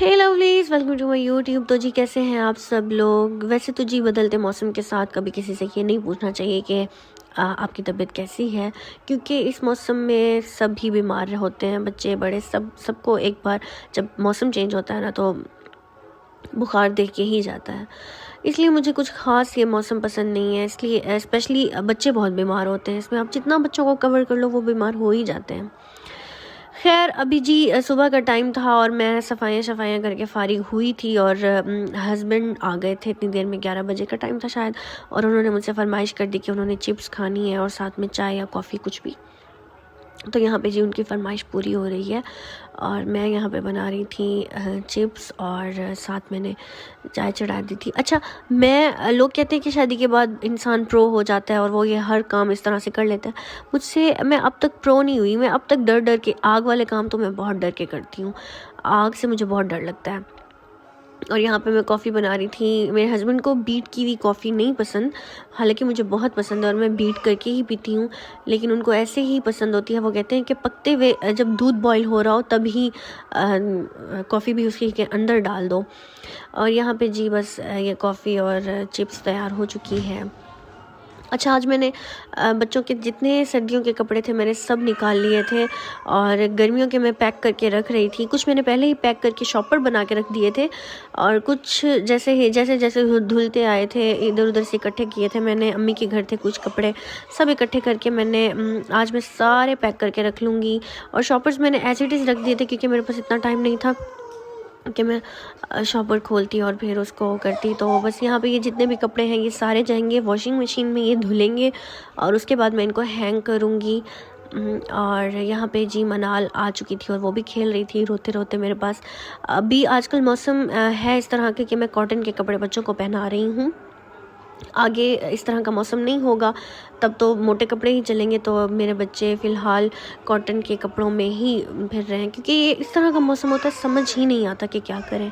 Hey lovelies, welcome to my YouTube. तो जी कैसे हैं आप सब लोग। वैसे तो जी बदलते मौसम के साथ कभी किसी से ये नहीं पूछना चाहिए कि आपकी तबीयत कैसी है, क्योंकि इस मौसम में सभी बीमार होते हैं, बच्चे बड़े सबको एक बार जब मौसम चेंज होता है ना तो बुखार देख के ही जाता है। इसलिए मुझे कुछ ख़ास ये मौसम पसंद नहीं है, इसलिए स्पेशली बच्चे बहुत बीमार होते हैं। इसमें आप जितना बच्चों को कवर कर लो वो बीमार हो ही जाते हैं। खैर अभी जी सुबह का टाइम था और मैं सफाइयाँ करके फ़ारिग हुई थी और हस्बैंड आ गए थे इतनी देर में, 11 बजे का टाइम था शायद, और उन्होंने मुझसे फरमाइश कर दी कि उन्होंने चिप्स खानी है और साथ में चाय या कॉफ़ी कुछ भी। तो यहाँ पे जी उनकी फरमाइश पूरी हो रही है और मैं यहाँ पे बना रही थी चिप्स और साथ मैंने चाय चढ़ा दी थी। अच्छा, लोग कहते हैं कि शादी के बाद इंसान प्रो हो जाता है और वो ये हर काम इस तरह से कर लेता है। मैं अब तक प्रो नहीं हुई। मैं अब तक डर के आग वाले काम तो मैं बहुत डर के करती हूँ। आग से मुझे बहुत डर लगता है। और यहाँ पे मैं कॉफ़ी बना रही थी। मेरे हस्बैंड को बीट की हुई कॉफ़ी नहीं पसंद, हालांकि मुझे बहुत पसंद है और मैं बीट करके ही पीती हूँ, लेकिन उनको ऐसे ही पसंद होती है। वो कहते हैं कि पकते हुए जब दूध बॉईल हो रहा हो तभी कॉफ़ी भी उसके के अंदर डाल दो। और यहाँ पे जी बस ये कॉफ़ी और चिप्स तैयार हो चुकी है। अच्छा, आज मैंने बच्चों के जितने सर्दियों के कपड़े थे मैंने सब निकाल लिए थे और गर्मियों के मैं पैक करके रख रही थी। कुछ मैंने पहले ही पैक करके शॉपर बना के रख दिए थे और कुछ जैसे जैसे धुलते आए थे इधर उधर से इकट्ठे किए थे मैंने। अम्मी के घर थे कुछ कपड़े, सब इकट्ठे करके मैंने आज मैं सारे पैक करके रख लूँगी। और शॉपर्स मैंने एज इट इज़ रख दिए थे क्योंकि मेरे पास इतना टाइम नहीं था कि मैं शॉपर खोलती और फिर उसको करती। तो बस यहाँ पे ये जितने भी कपड़े हैं ये सारे जाएंगे वॉशिंग मशीन में, ये धुलेंगे और उसके बाद मैं इनको हैंग करूँगी। और यहाँ पे जी मनाल आ चुकी थी और वो भी खेल रही थी रोते रोते मेरे पास। अभी आजकल मौसम है इस तरह के कि मैं कॉटन के कपड़े बच्चों को पहना रही हूँ। आगे इस तरह का मौसम नहीं होगा तब तो मोटे कपड़े ही चलेंगे। तो मेरे बच्चे फ़िलहाल कॉटन के कपड़ों में ही फिर रहे हैं क्योंकि ये इस तरह का मौसम होता है, समझ ही नहीं आता कि क्या करें।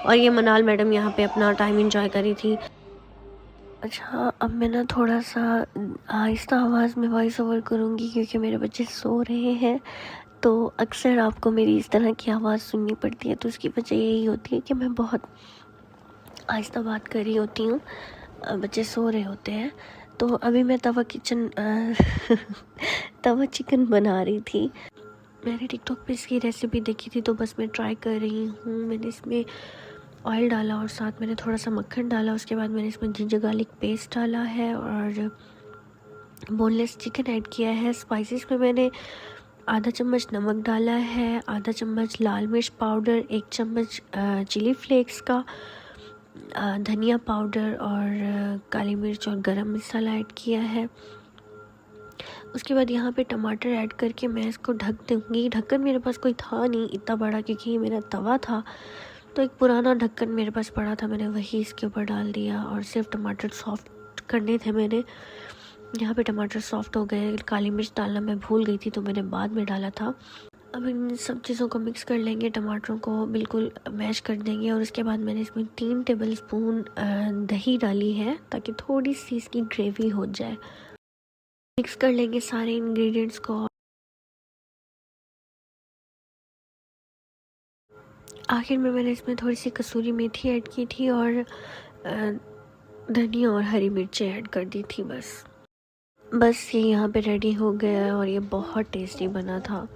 और ये मनाल मैडम यहाँ पे अपना टाइम एंजॉय करी थी। अच्छा, अब मैं ना थोड़ा सा आहिस्ता आवाज़ में वॉइस ओवर करूँगी क्योंकि मेरे बच्चे सो रहे हैं। तो अक्सर आपको मेरी इस तरह की आवाज़ सुननी पड़ती है, तो उसकी वजह यही होती है कि मैं बहुत आहिस्ता बात कर रही होती हूँ, बच्चे सो रहे होते हैं। तो अभी मैं तवा चिकन बना रही थी। मैंने टिकटॉक पे इसकी रेसिपी देखी थी तो बस मैं ट्राई कर रही हूँ। मैंने इसमें ऑयल डाला और साथ मैंने थोड़ा सा मक्खन डाला। उसके बाद मैंने इसमें जिंजर गार्लिक पेस्ट डाला है और बोनलेस चिकन ऐड किया है। स्पाइसेस में मैंने आधा चम्मच नमक डाला है, आधा चम्मच लाल मिर्च पाउडर, 1 चम्मच चिली फ्लेक्स का, धनिया पाउडर और काली मिर्च और गरम मसाला ऐड किया है। उसके बाद यहाँ पे टमाटर ऐड करके मैं इसको ढक दूँगी। ढक्कन मेरे पास कोई था नहीं इतना बड़ा क्योंकि ये मेरा तवा था, तो एक पुराना ढक्कन मेरे पास पड़ा था, मैंने वही इसके ऊपर डाल दिया और सिर्फ टमाटर सॉफ्ट करने थे मैंने। यहाँ पे टमाटर सॉफ्ट हो गए। काली मिर्च डालना मैं भूल गई थी तो मैंने बाद में डाला था। अब इन सब चीज़ों को मिक्स कर लेंगे, टमाटरों को बिल्कुल मैश कर देंगे और उसके बाद मैंने इसमें 3 टेबलस्पून दही डाली है ताकि थोड़ी सी इसकी ग्रेवी हो जाए। मिक्स कर लेंगे सारे इंग्रेडिएंट्स को। आखिर में मैंने इसमें थोड़ी सी कसूरी मेथी ऐड की थी और धनिया और हरी मिर्चें ऐड कर दी थी। बस ये यहाँ पे रेडी हो गया है और ये बहुत टेस्टी बना था।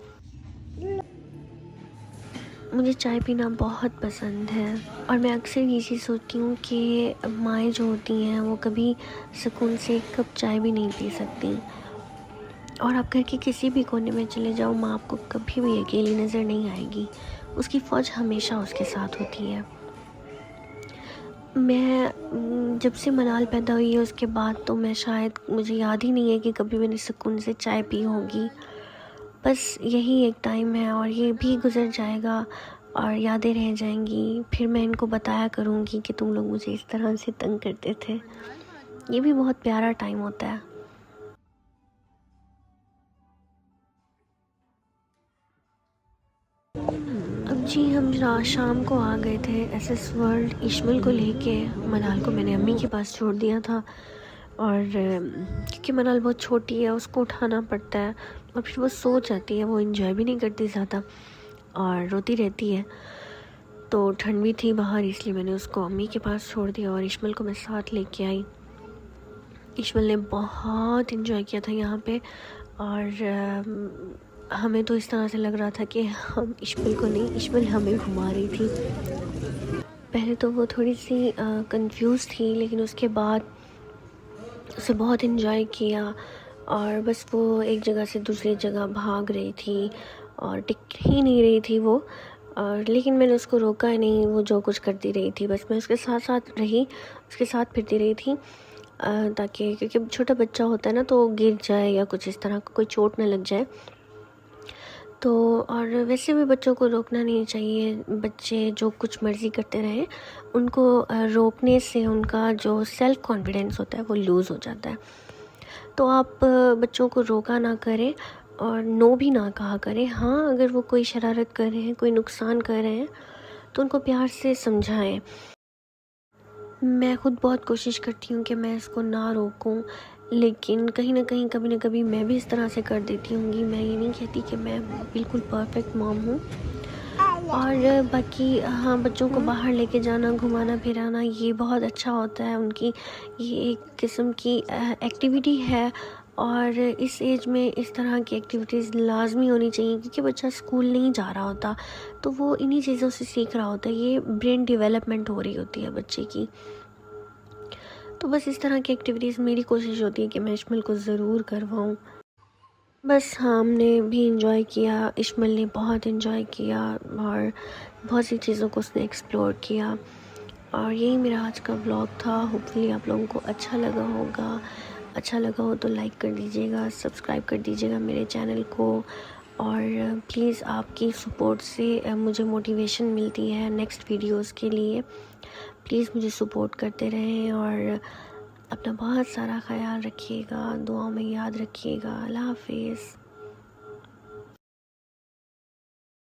मुझे चाय पीना बहुत पसंद है और मैं अक्सर ये चीज़ सोचती हूँ कि माएँ जो होती हैं वो कभी सुकून से एक कप चाय भी नहीं पी सकती। और आप घर के किसी भी कोने में चले जाओ, माँ आपको कभी भी अकेली नज़र नहीं आएगी। उसकी फ़ौज हमेशा उसके साथ होती है। मैं जब से मनाल पैदा हुई है उसके बाद तो मुझे याद ही नहीं है कि कभी मैंने सुकून से चाय पी होगी। बस यही एक टाइम है और ये भी गुज़र जाएगा और यादें रह जाएंगी। फिर मैं इनको बताया करूँगी कि तुम लोग मुझे इस तरह से तंग करते थे। ये भी बहुत प्यारा टाइम होता है। अब जी हम शाम को आ गए थे एसएस वर्ल्ड। इशमल को लेके मनाल को मैंने अम्मी के पास छोड़ दिया था और क्योंकि मनाल बहुत छोटी है उसको उठाना पड़ता है और फिर वो सो जाती है, वो इंजॉय भी नहीं करती ज़्यादा और रोती रहती है। तो ठंड भी थी बाहर, इसलिए मैंने उसको अम्मी के पास छोड़ दिया और इश्मल को मैं साथ लेके आई। इश्मल ने बहुत इन्जॉय किया था यहाँ पे, और हमें तो इस तरह से लग रहा था कि हम इश्मल को नहीं, इश्मल हमें घुमा रही थी। पहले तो वो थोड़ी सी कंफ्यूज थी, लेकिन उसके बाद उसे बहुत इन्जॉय किया, और बस वो एक जगह से दूसरी जगह भाग रही थी और टिक ही नहीं रही थी वो। और लेकिन मैंने उसको रोका नहीं, वो जो कुछ करती रही थी, बस मैं उसके साथ साथ रही, उसके साथ फिरती रही थी, ताकि क्योंकि छोटा बच्चा होता है ना, तो गिर जाए या कुछ इस तरह का कोई चोट ना लग जाए। तो और वैसे भी बच्चों को रोकना नहीं चाहिए, बच्चे जो कुछ मर्ज़ी करते रहें, उनको रोकने से उनका जो सेल्फ़ कॉन्फिडेंस होता है वो लूज़ हो जाता है। तो आप बच्चों को रोका ना करें और नो भी ना कहा करें। हाँ, अगर वो कोई शरारत कर रहे हैं, कोई नुकसान कर रहे हैं, तो उनको प्यार से समझाएं। मैं खुद बहुत कोशिश करती हूँ कि मैं इसको ना रोकूं, लेकिन कहीं न कहीं, कभी न कभी मैं भी इस तरह से कर देती होंगी। मैं ये नहीं कहती कि मैं बिल्कुल परफ़ेक्ट मॉम हूँ। और बाकी हाँ, बच्चों को बाहर लेके जाना, घुमाना फिराना ये बहुत अच्छा होता है उनकी, ये एक किस्म की एक्टिविटी है, और इस एज में इस तरह की एक्टिविटीज़ लाज़मी होनी चाहिए, क्योंकि बच्चा स्कूल नहीं जा रहा होता, तो वो इन्हीं चीज़ों से सीख रहा होता है, ये ब्रेन डेवलपमेंट हो रही होती है बच्चे की। तो बस इस तरह की एक्टिविटीज़ मेरी कोशिश होती है कि मैं इश्मल को ज़रूर करवाऊँ। बस हाँ, हमने भी इंजॉय किया, इश्मल ने बहुत इंजॉय किया, और बहुत सी चीज़ों को उसने एक्सप्लोर किया। और यही मेरा आज का व्लॉग था। होपफुली आप लोगों को अच्छा लगा होगा। अच्छा लगा हो तो लाइक कर दीजिएगा, सब्सक्राइब कर दीजिएगा मेरे चैनल को, और प्लीज़ आपकी सपोर्ट से मुझे मोटिवेशन मिलती है नेक्स्ट वीडियोस के लिए। प्लीज़ मुझे सपोर्ट करते रहें, और अपना बहुत सारा ख्याल रखिएगा, दुआओं में याद रखिएगा। अल्लाह हाफ़िज़।